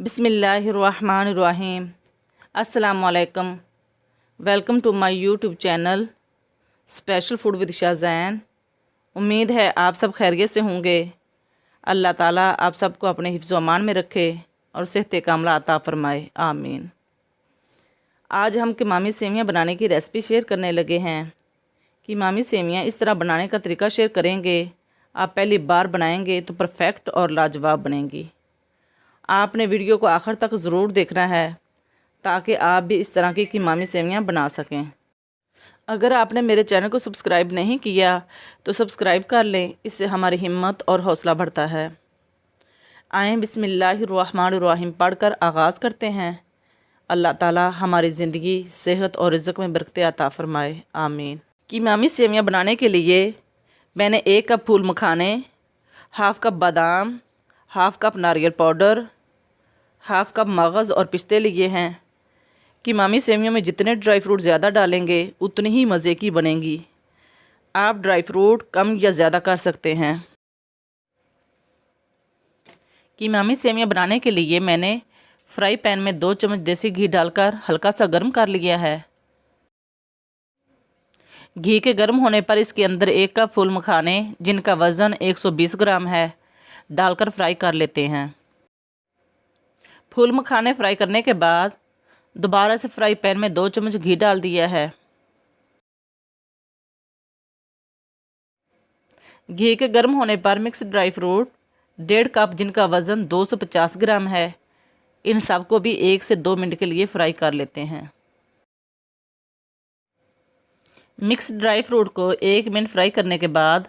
बिस्मिल्लाहिर्रहमानिर्रहीम। अस्सलामुअलैकुम। Welcome to my YouTube channel special food with Shazain. उम्मीद है आप सब खैरियत से होंगे। अल्लाह ताला आप सबको अपने हिफ्ज़ व अमान में रखे और सेहत कामला अता फ़रमाए, आमीन। आज हम कीमामी सेवियाँ बनाने की रेसिपी शेयर करने लगे हैं। कीमामी सेवियाँ इस तरह बनाने का तरीका शेयर करेंगे, आप पहली बार बनाएंगे तो परफेक्ट और लाजवाब बनेंगी। आपने वीडियो को आखिर तक ज़रूर देखना है ताकि आप भी इस तरह की कीमामी सेवियाँ बना सकें। अगर आपने मेरे चैनल को सब्सक्राइब नहीं किया तो सब्सक्राइब कर लें, इससे हमारी हिम्मत और हौसला बढ़ता है। आएँ बिस्मिल्लाहिर्रहमानिर्रहीम पढ़कर आगाज़ करते हैं। अल्लाह ताला हमारी ज़िंदगी, सेहत और रिज़्क़ में बरकत अता फ़रमाए, आमीन। कीमामी सेवियाँ बनाने के लिए मैंने 1 कप फूल मखाने, हाफ़ कप बादाम, हाफ़ कप नारियल पाउडर, हाफ़ कप मगज़ और पिस्ते लिए हैं। कीमामी सेवियों में जितने ड्राई फ्रूट ज़्यादा डालेंगे उतनी ही मज़े की बनेंगी। आप ड्राई फ्रूट कम या ज़्यादा कर सकते हैं। कीमामी सेवियाँ बनाने के लिए मैंने फ्राई पैन में 2 चम्मच देसी घी डालकर हल्का सा गर्म कर लिया है। घी के गर्म होने पर इसके अंदर 1 कप फूल मखाने, जिनका वज़न 120 ग्राम है, डालकर फ्राई कर लेते हैं। फूल मखाने फ्राई करने के बाद दोबारा से फ्राई पैन में 2 चम्मच घी डाल दिया है। घी के गर्म होने पर मिक्स ड्राई फ्रूट 1.5 कप, जिनका वज़न 250 ग्राम है, इन सबको भी 1 से 2 मिनट के लिए फ्राई कर लेते हैं। मिक्स ड्राई फ्रूट को 1 मिनट फ्राई करने के बाद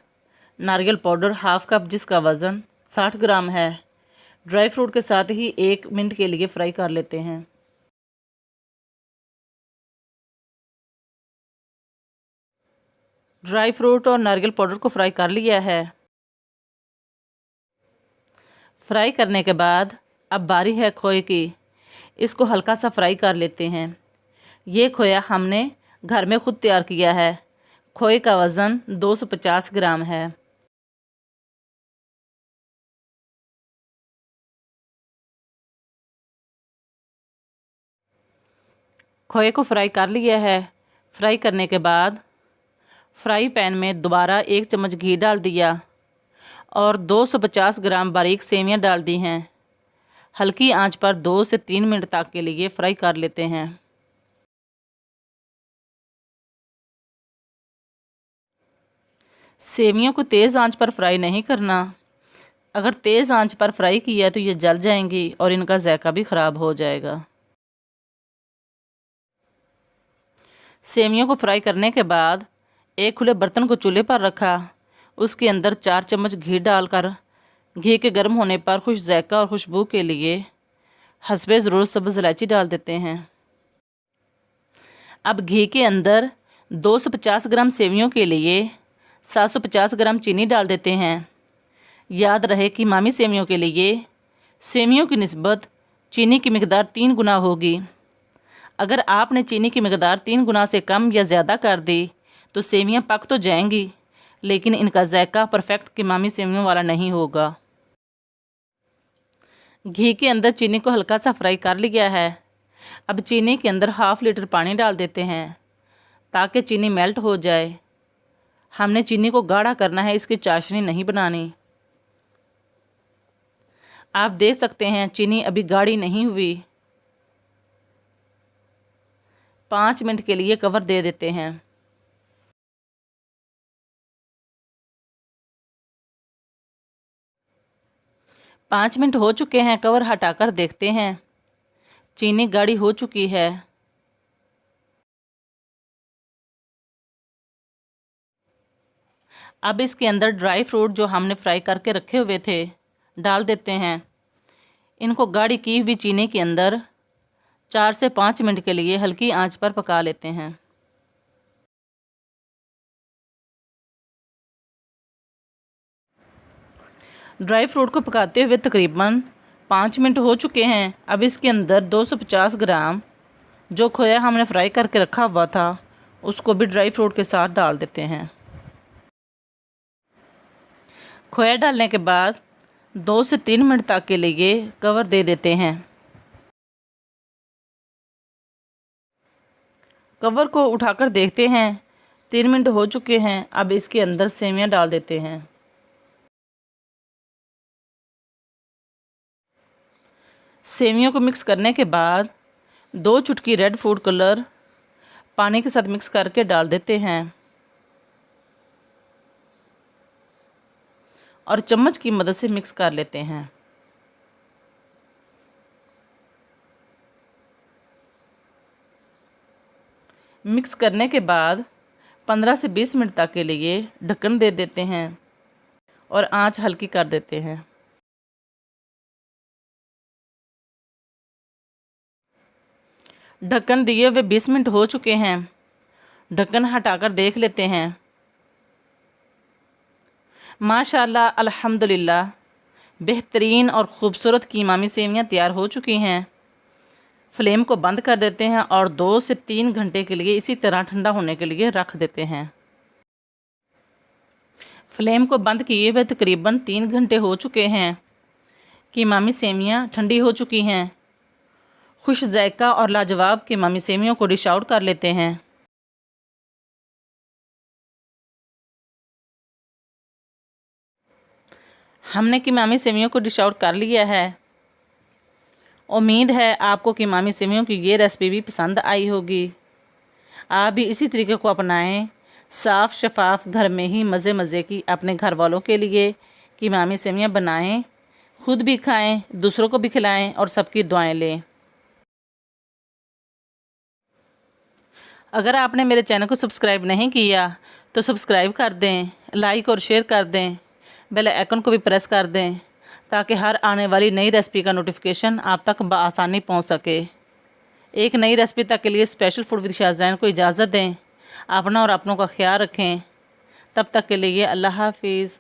नारियल पाउडर हाफ़ कप, जिसका वज़न 60 ग्राम है, ड्राई फ्रूट के साथ ही 1 मिनट के लिए फ्राई कर लेते हैं। ड्राई फ्रूट और नारियल पाउडर को फ्राई कर लिया है। फ्राई करने के बाद अब बारी है खोए की, इसको हल्का सा फ्राई कर लेते हैं। ये खोया हमने घर में ख़ुद तैयार किया है। खोए का वज़न 250 ग्राम है। खोए को फ्राई कर लिया है। फ्राई करने के बाद फ्राई पैन में दोबारा 1 चम्मच घी डाल दिया और 250 ग्राम बारीक सेवियां डाल दी हैं। हल्की आंच पर 2 से 3 मिनट तक के लिए फ्राई कर लेते हैं। सेवियों को तेज़ आंच पर फ्राई नहीं करना। अगर तेज़ आंच पर फ्राई किया तो ये जल जाएंगी और इनका जायका भी ख़राब हो जाएगा। सेवियों को फ्राई करने के बाद एक खुले बर्तन को चूल्हे पर रखा, उसके अंदर 4 चम्मच घी डालकर घी के गर्म होने पर खुश जायका और खुशबू के लिए हस्बे ज़रूरत सब्ज़ इलायची डाल देते हैं। अब घी के अंदर 250 ग्राम सेवियों के लिए 750 ग्राम चीनी डाल देते हैं। याद रहे कि कीमामी सेवियों के लिए सेवियों की निस्बत चीनी की मिकदार 3 गुना होगी। अगर आपने चीनी की मिकदार 3 गुना से कम या ज़्यादा कर दी तो सेवियां पक तो जाएंगी, लेकिन इनका जायका परफेक्ट कीमामी सेवियों वाला नहीं होगा। घी के अंदर चीनी को हल्का सा फ्राई कर लिया है। अब चीनी के अंदर हाफ़ लीटर पानी डाल देते हैं ताकि चीनी मेल्ट हो जाए। हमने चीनी को गाढ़ा करना है, इसकी चाशनी नहीं बनानी। आप देख सकते हैं चीनी अभी गाढ़ी नहीं हुई। 5 मिनट के लिए कवर दे देते हैं। पाँच मिनट हो चुके हैं। कवर हटाकर देखते हैं, चीनी गाढ़ी हो चुकी है। अब इसके अंदर ड्राई फ्रूट जो हमने फ्राई करके रखे हुए थे डाल देते हैं। इनको गाढ़ी की हुई चीनी के अंदर 4 से 5 मिनट के लिए हल्की आंच पर पका लेते हैं। ड्राई फ्रूट को पकाते हुए तकरीबन 5 मिनट हो चुके हैं। अब इसके अंदर 250 ग्राम जो खोया हमने फ्राई करके रखा हुआ था उसको भी ड्राई फ्रूट के साथ डाल देते हैं। खोया डालने के बाद 2 से 3 मिनट तक के लिए कवर दे देते हैं। कवर को उठाकर देखते हैं 3 मिनट हो चुके हैं। अब इसके अंदर सेवियां डाल देते हैं। सेवियों को मिक्स करने के बाद 2 चुटकी रेड फूड कलर पानी के साथ मिक्स करके डाल देते हैं और चम्मच की मदद से मिक्स कर लेते हैं। मिक्स करने के बाद 15 से 20 मिनट तक के लिए ढक्कन दे देते हैं और आंच हल्की कर देते हैं। ढक्कन दिए हुए 20 मिनट हो चुके हैं। ढक्कन हटाकर देख लेते हैं। माशाल्लाह अल्हम्दुलिल्लाह बेहतरीन और ख़ूबसूरत कीमामी सेवियां तैयार हो चुकी हैं। फ्लेम को बंद कर देते हैं और 2 से 3 घंटे के लिए इसी तरह ठंडा होने के लिए रख देते हैं। फ्लेम को बंद किए हुए तकरीबन 3 घंटे हो चुके हैं। कीमामी सेवियां ठंडी हो चुकी हैं। खुश जायका और लाजवाब कीमामी सेवियों को डिश आउट कर लेते हैं। हमने कीमामी सेवियों को डिश आउट कर लिया है। उम्मीद है आपको कीमामी सेवियों की ये रेसिपी भी पसंद आई होगी। आप भी इसी तरीके को अपनाएं। साफ़ शफाफ घर में ही मज़े की अपने घर वालों के लिए कीमामी सेवियां बनाएं, खुद भी खाएं, दूसरों को भी खिलाएं और सबकी दुआएं लें। अगर आपने मेरे चैनल को सब्सक्राइब नहीं किया तो सब्सक्राइब कर दें, लाइक और शेयर कर दें, बेल आइकन को भी प्रेस कर दें ताकि हर आने वाली नई रेसिपी का नोटिफिकेशन आप तक बआसानी पहुंच सके। एक नई रेसिपी तक के लिए स्पेशल फूड विद शाज़ैन को इजाज़त दें। अपना और अपनों का ख्याल रखें। तब तक के लिए अल्लाह हाफिज़।